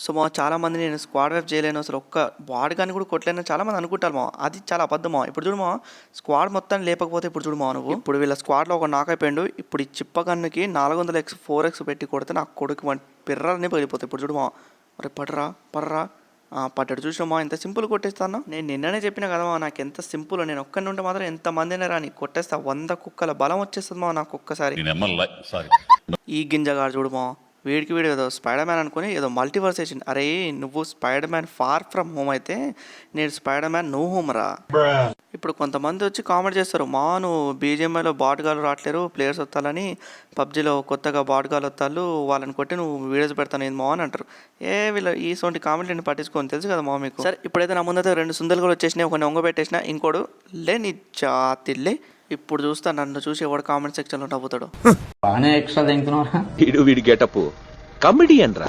So మా చాలామంది నేను స్క్వాడ్ వైఫ్ చేయలేను అసలు ఒక్క వాడు కానీ కూడా కొట్టలేను చాలామంది అనుకుంటారు మా అది చాలా అబద్ధమా. ఇప్పుడు చూడు మా స్క్వాడ్ మొత్తం లేపకపోతే ఇప్పుడు చూడు మా నువ్వు ఇప్పుడు వీళ్ళ స్క్వాడ్లో ఒక నాక్ అయిపోయాడు. ఇప్పుడు ఈ చిప్పకన్నుకి 400x 4x పెట్టి కొడితే నాకు కొడుకు పిర్రని పగిలిపోతాయి. ఇప్పుడు చూడు మా అరే పర్రా పడ్డాడు చూసినామా ఎంత సింపుల్ కొట్టేస్తాను. నేను నిన్ననే చెప్పిన కదమ్మా నాకు ఎంత సింపుల్. నేను ఒక్కడి నుండి మాత్రం ఎంతమంది అయినా రాని కొట్టేస్తా. 100 కుక్కల బలం వచ్చేస్తుంది మా నాకు ఒక్కసారి. ఈ గింజగాడు చూడుమా వీడికి ఏదో స్పైడర్ మ్యాన్ అనుకుని ఏదో మల్టీవర్స్ వేసింది. అరే నువ్వు Spider Man Far From Home అయితే నేను స్పైడర్ మ్యాన్ నో హోమ్ రా. ఇప్పుడు కొంతమంది వచ్చి కామెంట్ చేస్తారు మా నువ్వు బీజిఎంఐలో బాట్గాలు రావట్లేరు ప్లేయర్స్ వస్తాలని, పబ్జీలో కొత్తగా బాట్గాలు వస్తాళ్ళు వాళ్ళని కొట్టి నువ్వు వీడియోస్ పెడతాను ఏంది మా అని అంటారు. వీళ్ళు ఈ సొంటి కామెంట్ నేను పట్టించుకొని తెలుసు కదా మా మీకు. సరే ఇప్పుడైతే నా ముందైతే 2 సుందలు కూడా వచ్చేసినాయి. ఒకటి ఒంగ పెట్టేసిన ఇంకోడు లేని జాతిల్లే. ఇప్పుడు చూస్తా నన్ను చూసి ఎవడు కామెంట్ సెక్షన్లో నవ్వుతాడు. బాగానే ఎక్స్ట్రా తింటున్నారా వీడి గెటప్ కమెడియన్ రా.